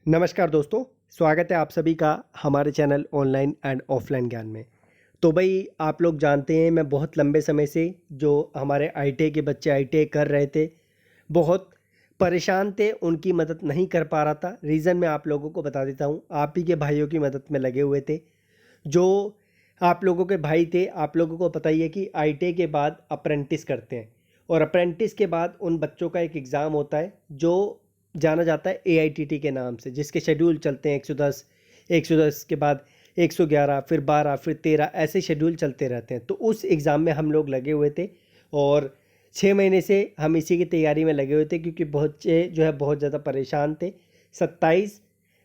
नमस्कार दोस्तों, स्वागत है आप सभी का हमारे चैनल ऑनलाइन एंड ऑफलाइन ज्ञान में। तो भाई आप लोग जानते हैं मैं बहुत लंबे समय से जो हमारे आईटीआई के बच्चे आईटीआई कर रहे थे, बहुत परेशान थे, उनकी मदद नहीं कर पा रहा था। रीज़न मैं आप लोगों को बता देता हूँ, आप ही के भाइयों की मदद में लगे हुए थे। जो आप लोगों के भाई थे, आप लोगों को पता ही है कि आईटीआई के बाद अप्रेंटिस करते हैं और अप्रेंटिस के बाद उन बच्चों का एक एग्ज़ाम होता है जो जाना जाता है एआईटीटी के नाम से, जिसके शेड्यूल चलते हैं 110, 110 के बाद 111, फिर 12, फिर 13, ऐसे शेड्यूल चलते रहते हैं। तो उस एग्ज़ाम में हम लोग लगे हुए थे और 6 महीने से हम इसी की तैयारी में लगे हुए थे, क्योंकि बच्चे जो है बहुत ज़्यादा परेशान थे। 27,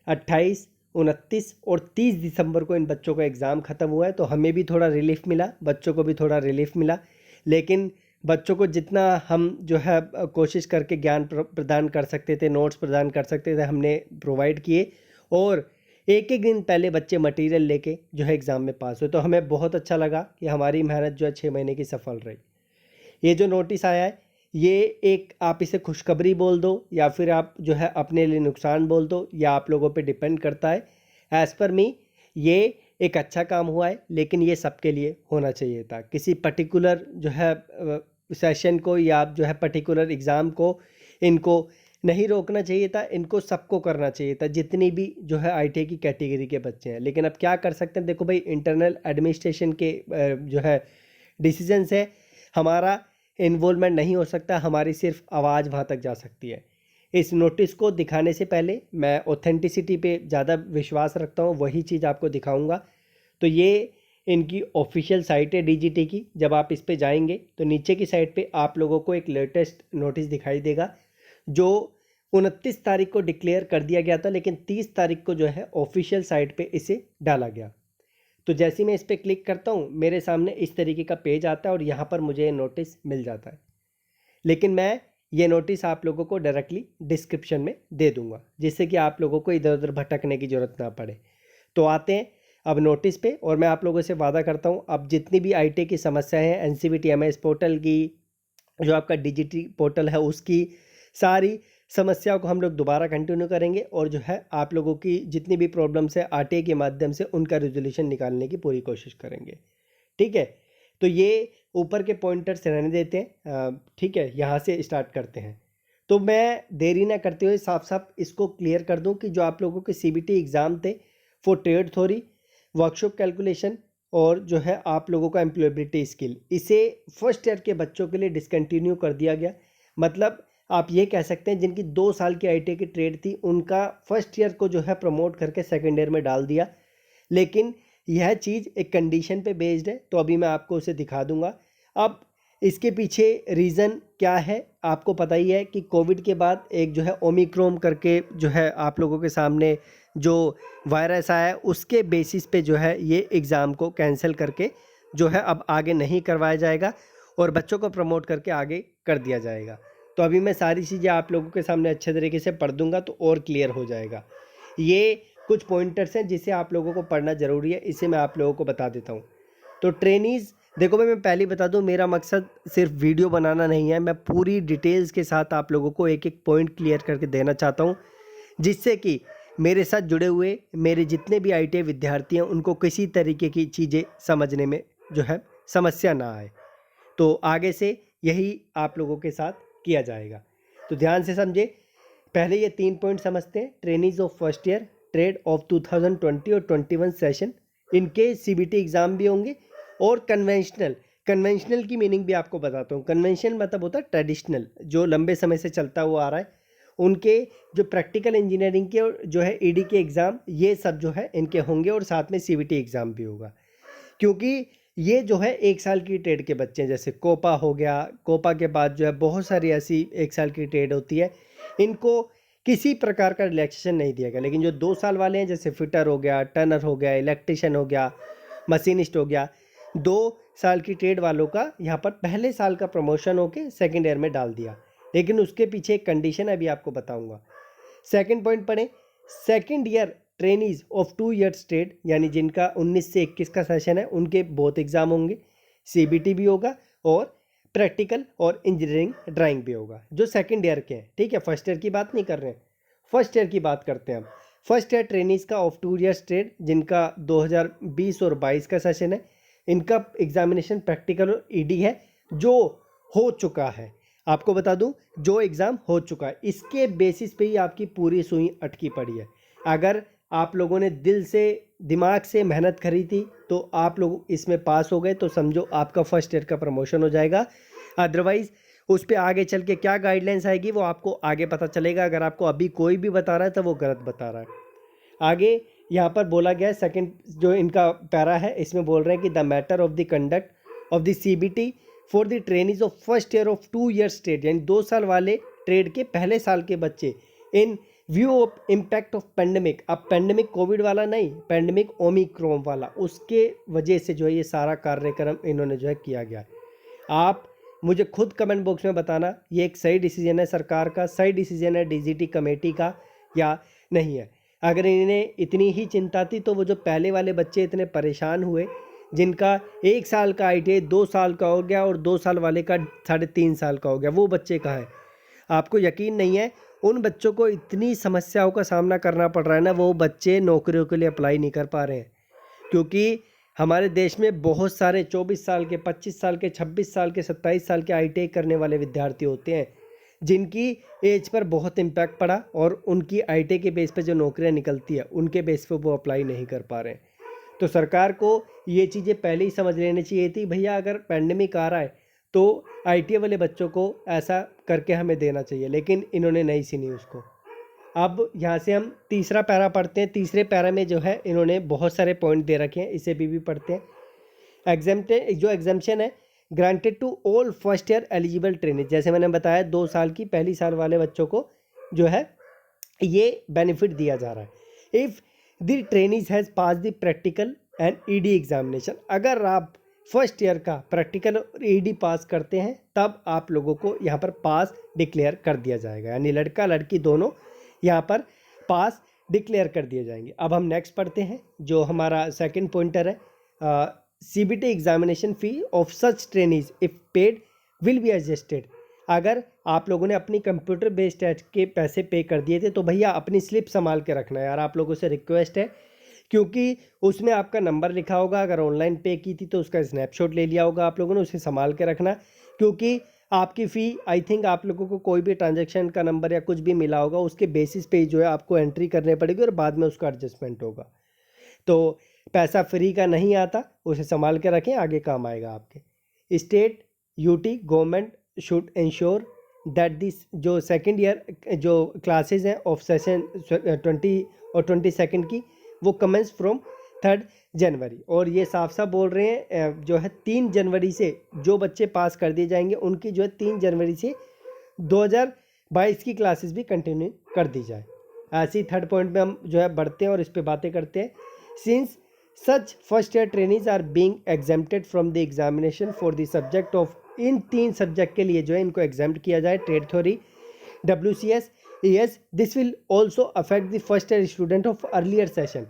28, 29 और 30 दिसंबर को इन बच्चों का एग्ज़ाम ख़त्म हुआ है, तो हमें भी थोड़ा रिलीफ़ मिला, बच्चों को भी थोड़ा रिलीफ़ मिला। लेकिन बच्चों को जितना हम जो है कोशिश करके ज्ञान प्रदान कर सकते थे, नोट्स प्रदान कर सकते थे, हमने प्रोवाइड किए और एक-एक दिन पहले बच्चे मटेरियल लेके जो है एग्ज़ाम में पास हुए। तो हमें बहुत अच्छा लगा कि हमारी मेहनत जो है 6 महीने की सफल रही। ये जो नोटिस आया है, ये एक आप इसे खुशखबरी बोल दो या फिर आप जो है अपने लिए नुकसान बोल दो, या आप लोगों पे डिपेंड करता है। एज़ पर मी ये एक अच्छा काम हुआ है, लेकिन ये सबके लिए होना चाहिए था। किसी पर्टिकुलर जो है सेशन को या जो है पर्टिकुलर एग्ज़ाम को इनको नहीं रोकना चाहिए था, इनको सबको करना चाहिए था, जितनी भी जो है आईटीआई की कैटेगरी के बच्चे हैं। लेकिन अब क्या कर सकते हैं, देखो भाई इंटरनल एडमिनिस्ट्रेशन के जो है डिसीजंस है, हमारा इन्वॉल्वमेंट नहीं हो सकता, हमारी सिर्फ आवाज़ वहाँ तक जा सकती है। इस नोटिस को दिखाने से पहले मैं ऑथेंटिसिटी पे ज़्यादा विश्वास रखता हूँ, वही चीज़ आपको दिखाऊंगा। तो ये इनकी ऑफिशियल साइट है डीजीटी की। जब आप इस पे जाएंगे तो नीचे की साइड पे आप लोगों को एक लेटेस्ट नोटिस दिखाई देगा, जो 29 तारीख को डिक्लेयर कर दिया गया था, लेकिन 30 तारीख को जो है ऑफिशियल साइट पे इसे डाला गया। तो जैसे ही मैं इस पर क्लिक करता हूँ, मेरे सामने इस तरीके का पेज आता है और यहाँ पर मुझे नोटिस मिल जाता है। लेकिन मैं ये नोटिस आप लोगों को डायरेक्टली डिस्क्रिप्शन में दे दूंगा, जिससे कि आप लोगों को इधर उधर भटकने की ज़रूरत ना पड़े। तो आते हैं अब नोटिस पे, और मैं आप लोगों से वादा करता हूँ अब जितनी भी आईटी की समस्याएं हैं, एनसीवीटीएमएस पोर्टल की, जो आपका डिजिटी पोर्टल है उसकी, सारी समस्याओं को हम लोग दोबारा कंटिन्यू करेंगे और जो है आप लोगों की जितनी भी प्रॉब्लम्स है आरटीआई के माध्यम से उनका रिजोल्यूशन निकालने की पूरी कोशिश करेंगे। ठीक है, तो ये ऊपर के पॉइंटर्स रहने देते हैं। ठीक है, यहाँ से स्टार्ट करते हैं। तो मैं देरी ना करते हुए साफ साफ इसको क्लियर कर दूं कि जो आप लोगों के सीबीटी एग्ज़ाम थे for trade theory, workshop calculation और जो है आप लोगों का एम्प्लॉयबिलिटी स्किल, इसे फर्स्ट ईयर के बच्चों के लिए डिसकंटिन्यू कर दिया गया। मतलब आप ये कह सकते हैं जिनकी 2 साल की आईटीआई की ट्रेड थी, उनका फर्स्ट ईयर को जो है प्रमोट करके सेकेंड ईयर में डाल दिया। लेकिन यह चीज़ एक कंडीशन पे बेस्ड है, तो अभी मैं आपको उसे दिखा दूंगा। अब इसके पीछे रीज़न क्या है, आपको पता ही है कि कोविड के बाद एक जो है ओमिक्रॉन करके जो है आप लोगों के सामने जो वायरस आया है, उसके बेसिस पे जो है ये एग्ज़ाम को कैंसिल करके जो है अब आगे नहीं करवाया जाएगा और बच्चों को प्रमोट करके आगे कर दिया जाएगा। तो अभी मैं सारी चीज़ें आप लोगों के सामने अच्छे तरीके से पढ़ दूंगा तो और क्लियर हो जाएगा। ये कुछ पॉइंटर्स हैं जिसे आप लोगों को पढ़ना ज़रूरी है, इसे मैं आप लोगों को बता देता हूँ। तो ट्रेनीज़, देखो भाई मैं पहले बता दूं, मेरा मकसद सिर्फ वीडियो बनाना नहीं है, मैं पूरी डिटेल्स के साथ आप लोगों को एक एक पॉइंट क्लियर करके देना चाहता हूं, जिससे कि मेरे साथ जुड़े हुए मेरे जितने भी आईटीआई विद्यार्थी हैं उनको किसी तरीके की चीज़ें समझने में जो है समस्या ना आए। तो आगे से यही आप लोगों के साथ किया जाएगा, तो ध्यान से समझे। पहले ये 3 पॉइंट समझते हैं। Trainees of first year trade off 2020 और 21 सेशन, इनके सीबीटी एग्ज़ाम भी होंगे। और कन्वेंशनल, कन्वेंशनल की मीनिंग भी आपको बताता हूँ। कन्वेंशनल मतलब होता है ट्रेडिशनल, जो लंबे समय से चलता हुआ आ रहा है, उनके जो प्रैक्टिकल इंजीनियरिंग के और जो है ईडी के एग्ज़ाम, ये सब जो है इनके होंगे और साथ में सीबीटी एग्ज़ाम भी होगा। क्योंकि ये जो है 1 साल की ट्रेड के बच्चे हैं, जैसे कोपा हो गया, कोपा के बाद जो है बहुत सारी ऐसी 1 साल की ट्रेड होती है, इनको किसी प्रकार का रिलैक्सेशन नहीं दिया गया। लेकिन जो 2 साल वाले हैं, जैसे फिटर हो गया, टर्नर हो गया, इलेक्ट्रिशियन हो गया, मशीनिस्ट हो गया, 2 साल की ट्रेड वालों का यहाँ पर पहले साल का प्रमोशन होके सेकेंड ईयर में डाल दिया। लेकिन उसके पीछे एक कंडीशन अभी आपको बताऊंगा। सेकंड पॉइंट पढ़ें। Second year trainees of 2 years trade, यानी जिनका 19 से 21 का सेशन है, उनके बहुत एग्जाम होंगे, सीबीटी भी होगा और प्रैक्टिकल और इंजीनियरिंग ड्राइंग भी होगा, जो सेकंड ईयर के हैं। ठीक है, फर्स्ट ईयर की बात नहीं कर रहे हैं, फर्स्ट ईयर की बात करते हैं हम। फर्स्ट ईयर ट्रेनीज़ का ऑफ 2 ईयर्स ट्रेड जिनका 2020 और 22 का सेशन है, इनका एग्जामिनेशन प्रैक्टिकल और ईडी है जो हो चुका है। आपको बता दूं, जो एग्ज़ाम हो चुका है इसके बेसिस पे ही आपकी पूरी सुई अटकी पड़ी है। अगर आप लोगों ने दिल से दिमाग से मेहनत करी थी तो आप लोग इसमें पास हो गए तो समझो आपका फर्स्ट ईयर का प्रमोशन हो जाएगा। अदरवाइज़ उस पर आगे चल के क्या गाइडलाइंस आएगी वो आपको आगे पता चलेगा। अगर आपको अभी कोई भी बता रहा है तो वो गलत बता रहा है। आगे यहाँ पर बोला गया है, सेकंड जो इनका पैरा है इसमें बोल रहे हैं कि the matter of the conduct of the CBT for the trainees of first year of 2 years trade, यानी 2 साल वाले ट्रेड के पहले साल के बच्चे इन view of impact of pandemic. अब पेंडेमिक कोविड वाला नहीं, पेंडेमिक ओमिक्रॉन वाला, उसके वजह से जो है ये सारा कार्यक्रम इन्होंने जो है किया गया है। आप मुझे खुद कमेंट बॉक्स में बताना ये एक सही डिसीजन है सरकार का, सही डिसीजन है डीजीटी कमेटी का या नहीं है। अगर इन्हें इतनी ही चिंता थी तो वो जो पहले वाले बच्चे इतने परेशान हुए जिनका 1 साल का ITA 2 साल का हो गया और 2 साल वाले का 3.5 साल का हो गया, वो बच्चे कहाँ हैं? आपको यकीन नहीं है उन बच्चों को इतनी समस्याओं का सामना करना पड़ रहा है ना, वो बच्चे नौकरियों के लिए अप्लाई नहीं कर पा रहे हैं। क्योंकि हमारे देश में बहुत सारे 24 साल के, 25 साल के, 26 साल के, 27 साल के ITA करने वाले विद्यार्थी होते हैं जिनकी एज पर बहुत इम्पैक्ट पड़ा और उनकी ITA के बेस पे जो नौकरियां निकलती है उनके बेस पे वो अप्लाई नहीं कर पा रहे हैं। तो सरकार को ये चीज़ें पहले ही समझ लेनी चाहिए थी, भैया अगर पैंडेमिक आ रहा है तो ITA वाले बच्चों को ऐसा करके हमें देना चाहिए, लेकिन इन्होंने नहीं सुनी उसको। अब यहाँ से हम तीसरा पैरा पढ़ते हैं। तीसरे पैरा में जो है इन्होंने बहुत सारे पॉइंट दे रखे हैं, इसे भी पढ़ते हैं। जो एग्जाम्पशन है, granted to all first year eligible training, जैसे मैंने बताया 2 साल की पहली साल वाले बच्चों को जो है ये बेनिफिट दिया जा रहा है। If the trainees has pass the practical and ED examination, अगर आप फर्स्ट ईयर का प्रैक्टिकल और ईडी पास करते हैं तब आप लोगों को यहाँ पर पास डिक्लेयर कर दिया जाएगा, यानी लड़का लड़की दोनों यहाँ पर पास डिक्लेयर कर दिए जाएंगे। अब हम नेक्स्ट पढ़ते हैं जो हमारा सेकंड पॉइंटर है, CBT examination fee of such trainees if paid will be adjusted. अगर आप लोगों ने अपनी कंप्यूटर बेस्ड टेस्ट के पैसे पे कर दिए थे तो भैया अपनी स्लिप संभाल के रखना है यार, आप लोगों से रिक्वेस्ट है, क्योंकि उसमें आपका नंबर लिखा होगा। अगर ऑनलाइन पे की थी तो उसका स्नैपशॉट ले लिया होगा आप लोगों ने, उसे संभाल के रखना, क्योंकि आपकी फ़ी आई थिंक आप लोगों को कोई भी ट्रांजैक्शन का नंबर या कुछ भी मिला होगा उसके बेसिस पे जो है आपको एंट्री करनी पड़ेगी और बाद में उसका एडजस्टमेंट होगा। तो पैसा फ्री का नहीं आता, उसे संभाल के रखें, आगे काम आएगा आपके। State UT government should ensure that this जो सेकेंड ईयर जो क्लासेज हैं ऑफ सेशन 20 और 22 की वो कमेंस फ्रॉम 3 जनवरी, और ये साफ साफ बोल रहे हैं जो है 3 जनवरी से जो बच्चे पास कर दिए जाएंगे उनकी जो है 3 जनवरी से 2022 की क्लासेस भी कंटिन्यू कर दी जाए। ऐसे ही थर्ड पॉइंट में हम जो है बढ़ते हैं और इस पर बातें करते हैं। Since such first year trainees are being exempted from the examination for the subject of, इन 3 सब्जेक्ट के लिए जो है इनको एग्जाम्प्ट किया जाए, trade theory, WCS, ES, this will also affect the first year student of earlier session.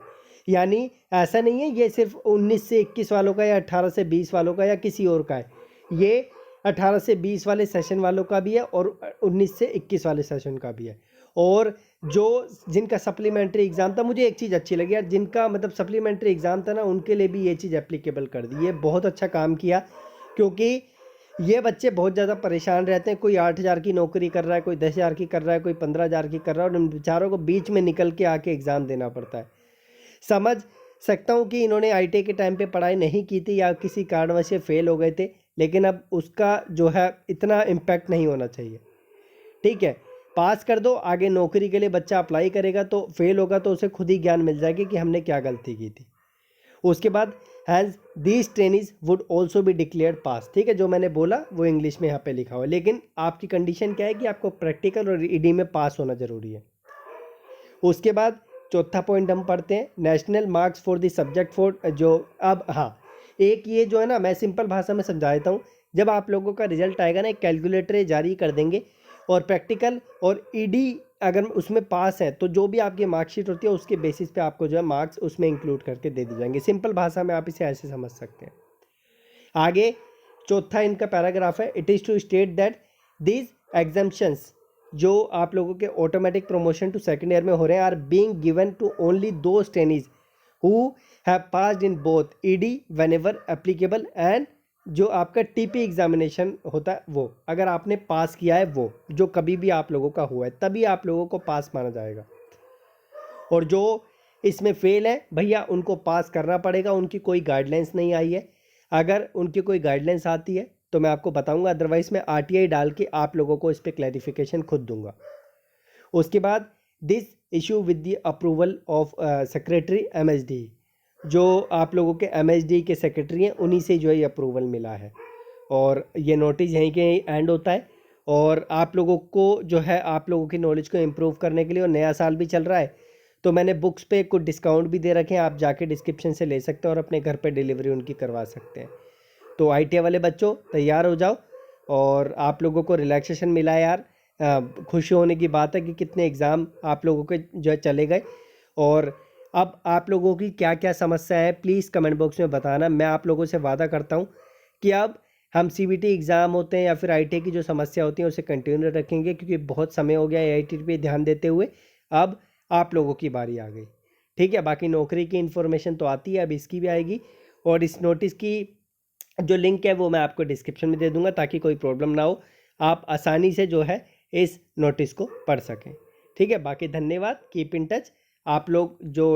यानी ऐसा नहीं है ये सिर्फ 19 से 21 वालों का या 18 से 20 वालों का या किसी और का है, ये 18 से 20 वाले सेशन वालों का भी है और 19 से 21 वाले सेशन का भी है। और जो जिनका सप्लीमेंट्री एग्ज़ाम था, मुझे एक चीज़ अच्छी लगी यार, जिनका मतलब सप्लीमेंट्री एग्ज़ाम था ना उनके लिए भी ये चीज़ एप्लीकेबल कर दी, ये बहुत अच्छा काम किया, क्योंकि ये बच्चे बहुत ज़्यादा परेशान रहते हैं। कोई 8,000 की नौकरी कर रहा है, कोई 10,000 की कर रहा है, कोई 15,000 की कर रहा है, और उन बेचारों को बीच में निकल के आके एग्ज़ाम देना पड़ता है। समझ सकता हूँ कि इन्होंने ITA के टाइम पे पढ़ाई नहीं की थी या किसी कारणवश से फेल हो गए थे, लेकिन अब उसका जो है इतना इम्पैक्ट नहीं होना चाहिए। ठीक है, पास कर दो, आगे नौकरी के लिए बच्चा अप्लाई करेगा तो फेल होगा तो उसे खुद ही ज्ञान मिल जाएगी कि हमने क्या गलती की थी। उसके बाद has these trainees would also be declared pass. ठीक है, जो मैंने बोला वो इंग्लिश में यहाँ पे लिखा हुआ है, लेकिन आपकी कंडीशन क्या है कि आपको प्रैक्टिकल और ईडी में पास होना ज़रूरी है। उसके बाद चौथा पॉइंट हम पढ़ते हैं, national marks for the subject for जो, अब हाँ एक ये जो है ना, मैं सिंपल भाषा में समझा देता हूँ। जब आप लोगों का रिजल्ट आएगा ना, एक कैलकुलेटर जारी कर देंगे और प्रैक्टिकल और ईडी अगर उसमें पास है तो जो भी आपकी मार्कशीट होती है उसके बेसिस पे आपको जो है मार्क्स उसमें इंक्लूड करके दे दिए जाएंगे। सिंपल भाषा में आप इसे ऐसे समझ सकते हैं। आगे चौथा इनका पैराग्राफ है, it is to state that these exemptions जो आप लोगों के automatic promotion to second year में हो रहे हैं are being given to only those trainees who have passed in both ED whenever applicable and जो आपका टीपी एग्जामिनेशन होता है वो, अगर आपने पास किया है वो, जो कभी भी आप लोगों का हुआ है तभी आप लोगों को पास माना जाएगा। और जो इसमें फेल है भैया उनको पास करना पड़ेगा, उनकी कोई गाइडलाइंस नहीं आई है। अगर उनकी कोई गाइडलाइंस आती है तो मैं आपको बताऊंगा, अदरवाइज़ मैं आरटीआई डाल के आप लोगों को इस पर क्लैरिफिकेशन खुद दूंगा। उसके बाद this issue with the approval of secretary MSD, जो आप लोगों के एमएसडी के सेक्रेटरी हैं उन्हीं से जो है अप्रूवल मिला है। और ये नोटिस यहीं के एंड होता है। और आप लोगों को जो है आप लोगों की नॉलेज को इम्प्रूव करने के लिए, और नया साल भी चल रहा है तो मैंने बुक्स पे कुछ डिस्काउंट भी दे रखे हैं, आप जाके डिस्क्रिप्शन से ले सकते हैं और अपने घर पे डिलीवरी उनकी करवा सकते हैं। तो आईटीआई वाले बच्चों तैयार हो जाओ, और आप लोगों को रिलैक्सेशन मिला है यार, खुशी होने की बात है कि कितने एग्ज़ाम आप लोगों के जो है चले गए। और अब आप लोगों की क्या क्या समस्या है प्लीज़ कमेंट बॉक्स में बताना। मैं आप लोगों से वादा करता हूँ कि अब हम सीबीटी एग्ज़ाम होते हैं या फिर आईटीआई की जो समस्या होती है उसे कंटिन्यू रखेंगे, क्योंकि बहुत समय हो गया है आईटीआई पे ध्यान देते हुए। अब आप लोगों की बारी आ गई, ठीक है। बाकी नौकरी की इन्फॉर्मेशन तो आती है, अब इसकी भी आएगी। और इस नोटिस की जो लिंक है वो मैं आपको डिस्क्रिप्शन में दे दूंगा ताकि कोई प्रॉब्लम ना हो, आप आसानी से जो है इस नोटिस को पढ़ सकें, ठीक है। बाकी धन्यवाद, कीप इन टच। आप लोग जो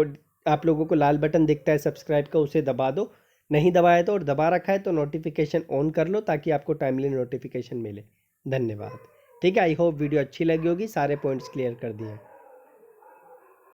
आप लोगों को लाल बटन दिखता है सब्सक्राइब का उसे दबा दो, नहीं दबाया तो और दबा रखा है तो नोटिफिकेशन ऑन कर लो ताकि आपको टाइमली नोटिफिकेशन मिले। धन्यवाद, ठीक है। आई होप वीडियो अच्छी लगी होगी, सारे पॉइंट्स क्लियर कर दिए।